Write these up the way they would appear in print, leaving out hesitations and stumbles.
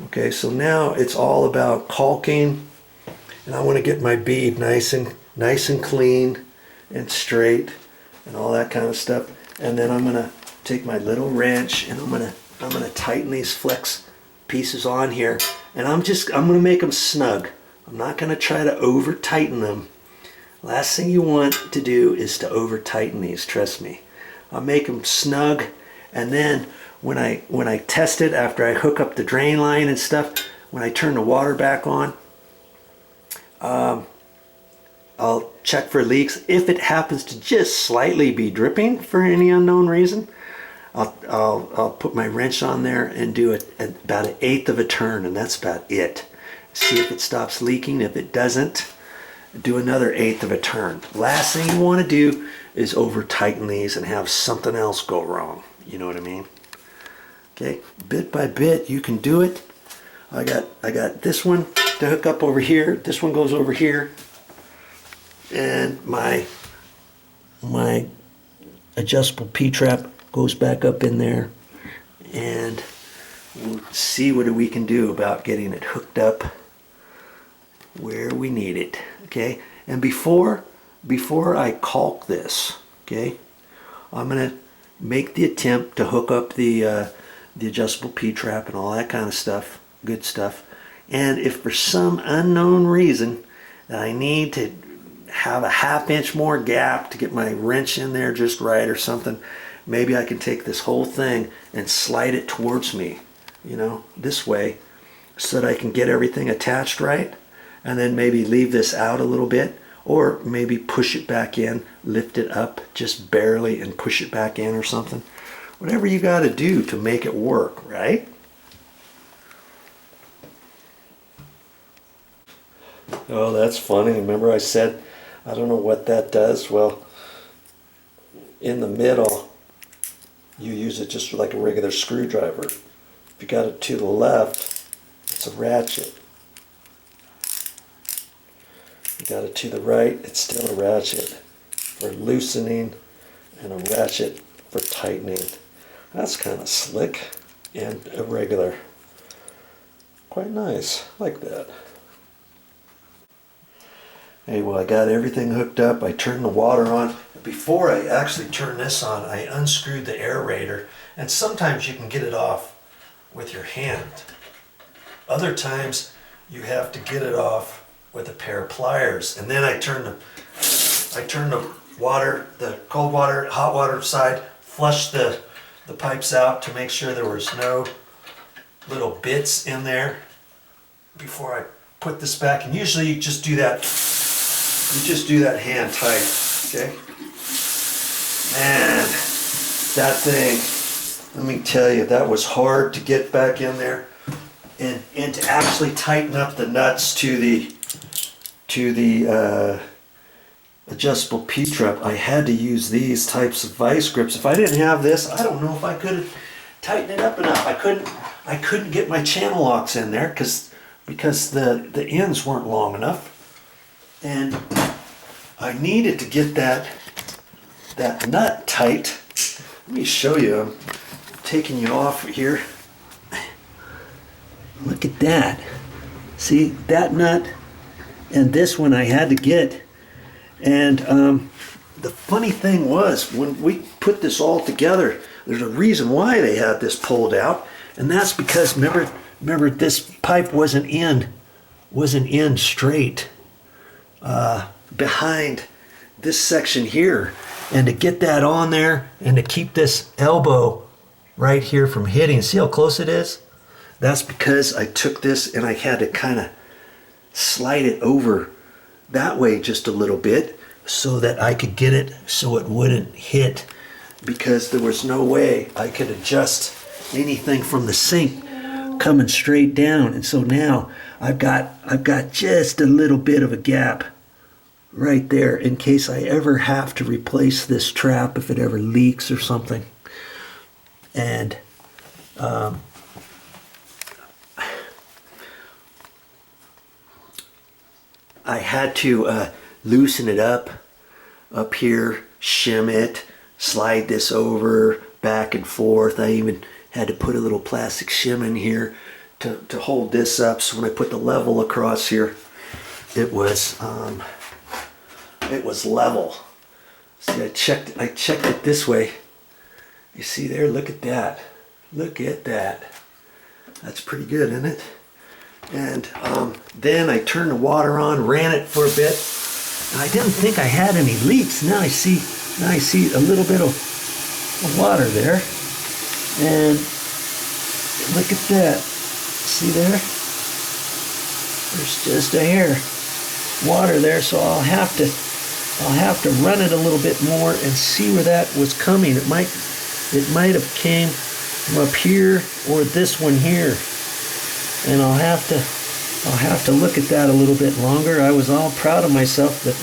Okay, so now it's all about caulking, and I want to get my bead nice and clean and straight and all that kind of stuff. And then I'm gonna take my little wrench and I'm gonna tighten these flex pieces on here, and I'm gonna make them snug. I'm not gonna try to over tighten them. Last thing you want to do is to over tighten these, trust me. I'll make them snug, and then when I test it after I hook up the drain line and stuff, when I turn the water back on, I'll check for leaks. If it happens to just slightly be dripping for any unknown reason, I'll put my wrench on there and do it at about 1/8 of a turn, and that's about it. See if it stops leaking. If it doesn't, do another 1/8 of a turn. Last thing you want to do is over tighten these and have something else go wrong. You know what I mean? Okay, bit by bit you can do it. I got this one to hook up over here. This one goes over here, and my adjustable P-trap goes back up in there, and we'll see what we can do about getting it hooked up where we need it. Okay, and before I caulk this, okay, I'm gonna make the attempt to hook up the adjustable P-trap and all that kind of stuff, good stuff. And if for some unknown reason that I need to have a 1/2 inch more gap to get my wrench in there just right or something, maybe I can take this whole thing and slide it towards me, you know, this way, so that I can get everything attached right, and then maybe leave this out a little bit, or maybe push it back in, lift it up just barely and push it back in or something. Whatever you got to do to make it work, right? Oh, that's funny. Remember I said, I don't know what that does. Well, in the middle, you use it just like a regular screwdriver. If you got it to the left, it's a ratchet. If you got it to the right, it's still a ratchet for loosening and a ratchet for tightening. That's kind of slick and irregular. Quite nice, like that. Hey, well, I got everything hooked up. I turned the water on. Before I actually turned this on, I unscrewed the aerator. And sometimes you can get it off with your hand. Other times you have to get it off with a pair of pliers. And then I turned the water, the cold water, hot water side, flushed the pipes out to make sure there was no little bits in there before I put this back. And usually you just do that hand tight, okay? Man, that thing, let me tell you, that was hard to get back in there, and to actually tighten up the nuts to the adjustable P-trap. I had to use these types of vice grips. If I didn't have this, I don't know if I could have tightened it up enough. I couldn't get my channel locks in there because the ends weren't long enough, and I needed to get that nut tight. Let me show you. I'm taking you off here. Look at that. See, that nut and this one I had to get. And the funny thing was, when we put this all together, there's a reason why they had this pulled out, and that's because remember this pipe wasn't in straight behind this section here, and to get that on there and to keep this elbow right here from hitting, see how close it is? That's because I took this and I had to kind of slide it over that way just a little bit so that I could get it so it wouldn't hit, because there was no way I could adjust anything from the sink coming straight down. And so now I've got just a little bit of a gap right there in case I ever have to replace this trap if it ever leaks or something. And I had to loosen it up here, shim it, slide this over back and forth. I even had to put a little plastic shim in here to hold this up. So when I put the level across here, it was level. See, I checked it this way. You see there? Look at that. Look at that. That's pretty good, isn't it? And then I turned the water on, ran it for a bit, and I didn't think I had any leaks. Now I see a little bit of water there, and look at that. See there? There's just a hair water there, so I'll have to run it a little bit more and see where that was coming. It might have came from up here or this one here, and I'll have to look at that a little bit longer. I was all proud of myself that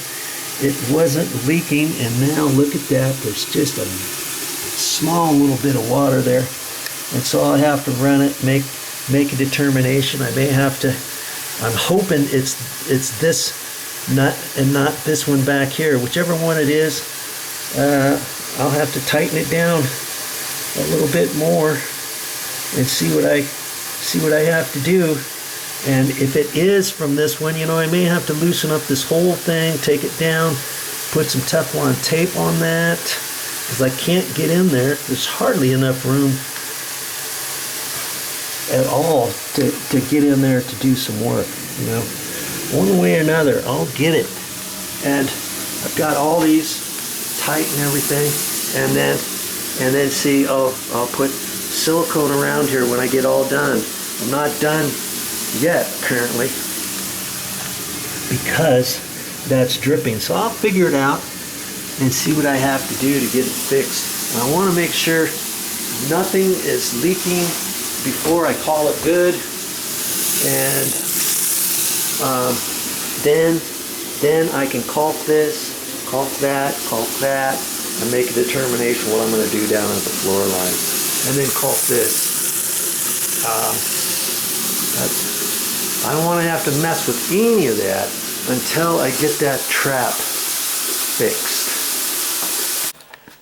it wasn't leaking, and now look at that. There's just a small little bit of water there, and so I'll have to run it, make a determination. I may have to. I'm hoping it's this nut and not this one back here. Whichever one it is, I'll have to tighten it down a little bit more and see what I have to do. And if it is from this one, you know, I may have to loosen up this whole thing, take it down, put some Teflon tape on that, because I can't get in there. There's hardly enough room at all to get in there to do some work, you know. One way or another, I'll get it. And I've got all these tight and everything, and then see, I'll put silicone around here when I get all done. I'm not done yet, apparently, because that's dripping. So I'll figure it out and see what I have to do to get it fixed. And I want to make sure nothing is leaking before I call it good, and then I can caulk this, caulk that, and make a determination what I'm going to do down at the floor line, and then caulk this. I don't want to have to mess with any of that until I get that trap fixed.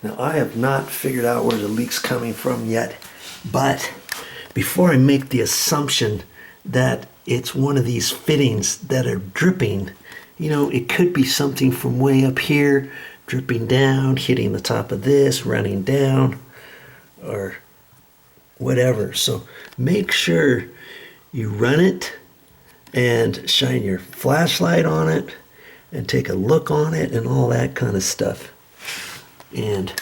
Now, I have not figured out where the leak's coming from yet, but before I make the assumption that it's one of these fittings that are dripping, you know, it could be something from way up here, dripping down, hitting the top of this, running down, or whatever. So make sure you run it and shine your flashlight on it and take a look on it and all that kind of stuff, and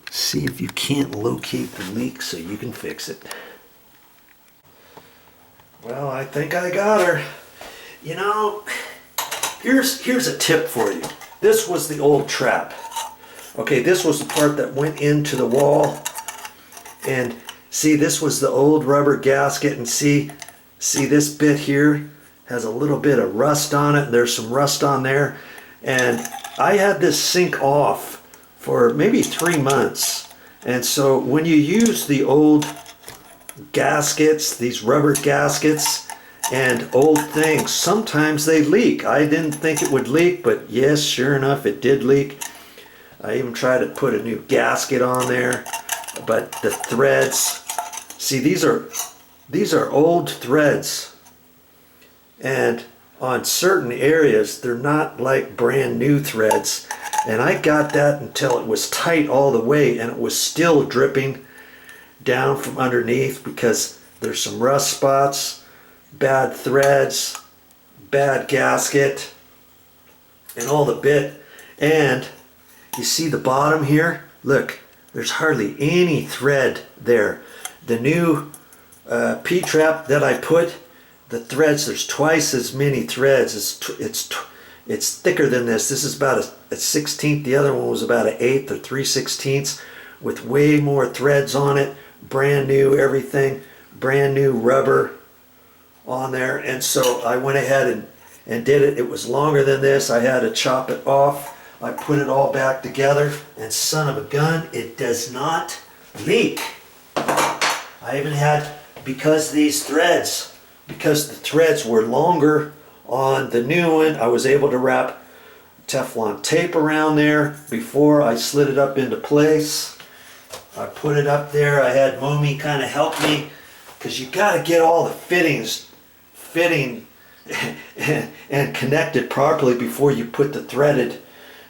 see if you can't locate the leak so you can fix it. Well, I think I got her. You know, here's a tip for you. This was the old trap. Okay, this was the part that went into the wall, and see, this was the old rubber gasket, and see this bit here has a little bit of rust on it. There's some rust on there, and I had this sink off for maybe 3 months. And so when you use the old gaskets, these rubber gaskets and old things, sometimes they leak. I didn't think it would leak, but yes, sure enough, it did leak. I even tried to put a new gasket on there, but the threads, see, these are old threads, and on certain areas they're not like brand new threads, and I got that until it was tight all the way, and it was still dripping down from underneath because there's some rust spots, bad threads, bad gasket, and all the bit. And you see the bottom here? Look, there's hardly any thread there. The new P-trap that I put, the threads, there's twice as many threads. It's thicker than this. This is about a 16th. The other one was about an 1/8 or 3/16 with way more threads on it. Brand new everything, brand new rubber on there. And so I went ahead and did it. It was longer than this. I had to chop it off. I put it all back together, and son of a gun, it does not leak. I even had, because the threads were longer on the new one, I was able to wrap Teflon tape around there before I slid it up into place. I put it up there. I had Momi kind of help me because you got to get all the fittings fitting and connected properly before you put the threaded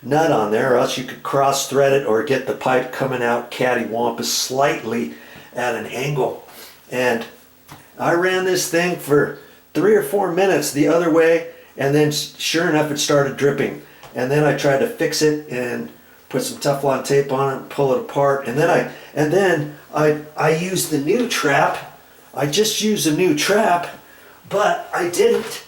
nut on there, or else you could cross thread it or get the pipe coming out cattywampus slightly at an angle. And I ran this thing for 3 or 4 minutes the other way, and then sure enough it started dripping. And then I tried to fix it and put some Teflon tape on it and pull it apart. And then I used the new trap. I just used a new trap, but I didn't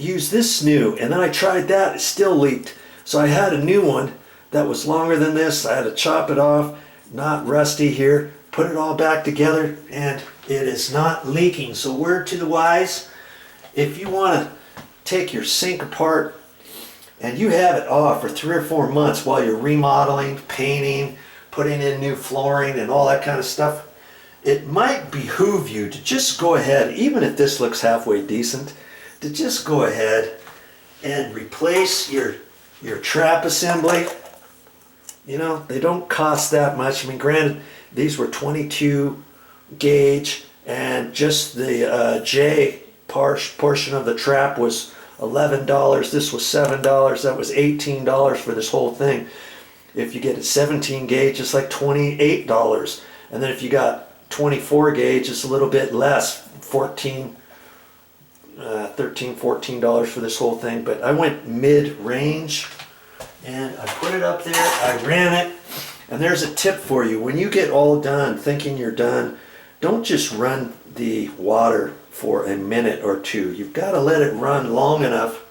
use this new. And then I tried that, it still leaked. So I had a new one that was longer than this. I had to chop it off, not rusty here, put it all back together, and it is not leaking. So word to the wise, if you want to take your sink apart and you have it off for 3 or 4 months while you're remodeling, painting, putting in new flooring and all that kind of stuff, it might behoove you to just go ahead, even if this looks halfway decent, to just go ahead and replace your trap assembly. You know, they don't cost that much. I mean, granted, these were 22 gauge, and just the J portion of the trap was $11. This was $7. That was $18 for this whole thing. If you get a 17 gauge, it's like $28. And then if you got 24 gauge, it's a little bit less, $13, $14 for this whole thing. But I went mid-range and I put it up there, I ran it. And there's a tip for you. When you get all done, thinking you're done, don't just run the water for a minute or two. You've got to let it run long enough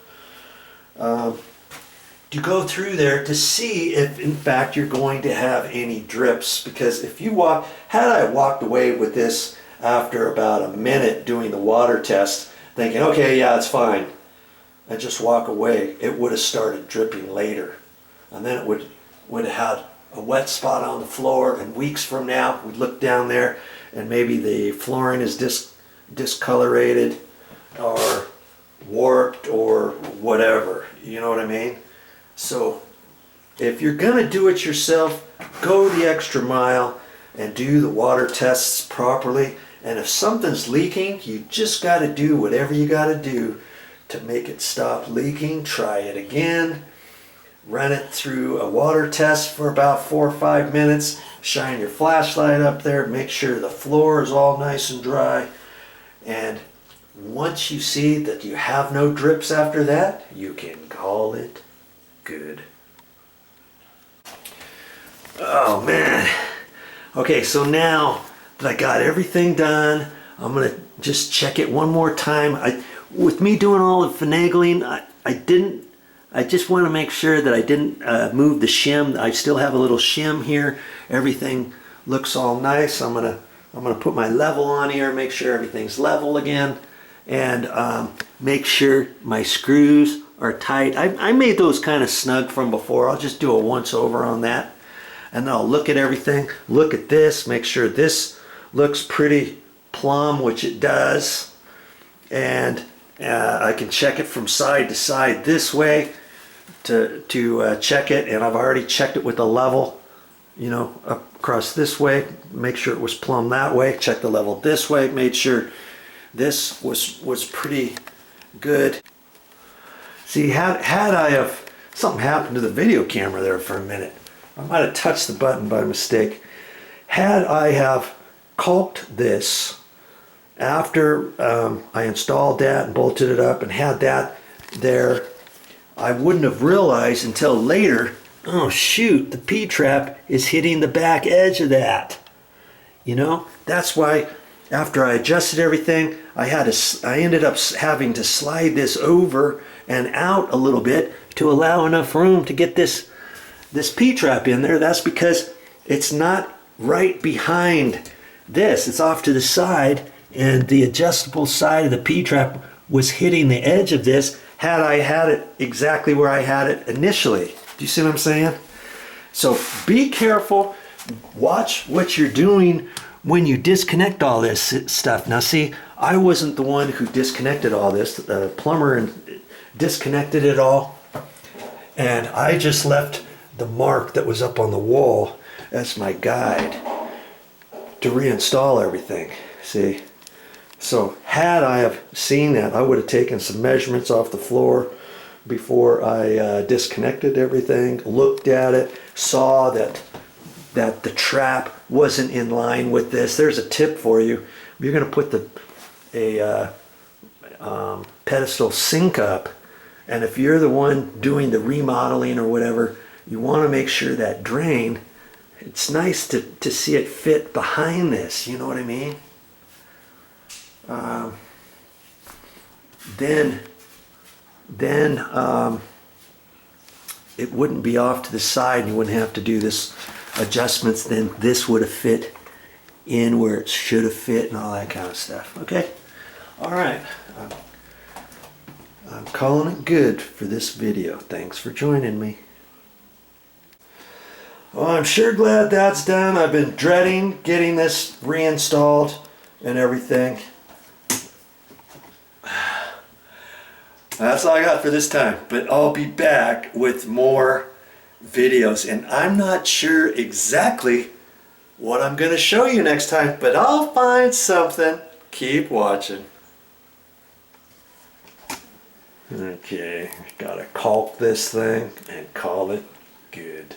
to go through there to see if in fact you're going to have any drips. Because if you had I walked away with this after about a minute doing the water test, thinking, okay, yeah, it's fine, and just walk away, it would have started dripping later. And then it would have had a wet spot on the floor, and weeks from now we'd look down there and maybe the flooring is discolorated or warped or whatever, you know what I mean? So if you're gonna do it yourself, go the extra mile and do the water tests properly. And if something's leaking, you just got to do whatever you got to do to make it stop leaking. Try it again. Run it through a water test for about 4 or 5 minutes. Shine your flashlight up there. Make sure the floor is all nice and dry. And once you see that you have no drips after that, you can call it good. Oh man. Okay, so now that I got everything done, I'm going to just check it one more time. With me doing all the finagling, I just want to make sure that I didn't move the shim. I still have a little shim here. Everything looks all nice. I'm gonna put my level on here, make sure everything's level again, and make sure my screws are tight. I made those kind of snug from before. I'll just do a once over on that, and then I'll look at everything. Look at this. Make sure this looks pretty plumb, which it does, and I can check it from side to side this way to check it, and I've already checked it with the level, you know, up across this way, make sure it was plumb that way, check the level this way, made sure this was pretty good. See, had I have something happened to the video camera there for a minute, I might have touched the button by mistake. Had I have caulked this after I installed that and bolted it up and had that there, I wouldn't have realized until later, oh shoot, the P-trap is hitting the back edge of that. You know, that's why after I adjusted everything, I ended up having to slide this over and out a little bit to allow enough room to get this P-trap in there. That's because it's not right behind this. It's off to the side, and the adjustable side of the P-trap was hitting the edge of this had I had it exactly where I had it initially. Do you see what I'm saying? So be careful. Watch what you're doing when you disconnect all this stuff. Now see, I wasn't the one who disconnected all this. The plumber disconnected it all, and I just left the mark that was up on the wall as my guide to reinstall everything. See? So had I have seen that, I would have taken some measurements off the floor before I disconnected everything, looked at it, saw that the trap wasn't in line with this. There's a tip for you. You're going to put a pedestal sink up, and if you're the one doing the remodeling or whatever, you want to make sure that drain, it's nice to see it fit behind this, you know what I mean? Then it wouldn't be off to the side, and you wouldn't have to do this adjustments. Then this would have fit in where it should have fit and all that kind of stuff. Okay, all right, I'm calling it good for this video. Thanks for joining me. Well, I'm sure glad that's done. I've been dreading getting this reinstalled and everything. That's all I got for this time, but I'll be back with more videos, and I'm not sure exactly what I'm going to show you next time, but I'll find something. Keep watching. Okay, gotta caulk this thing and call it good.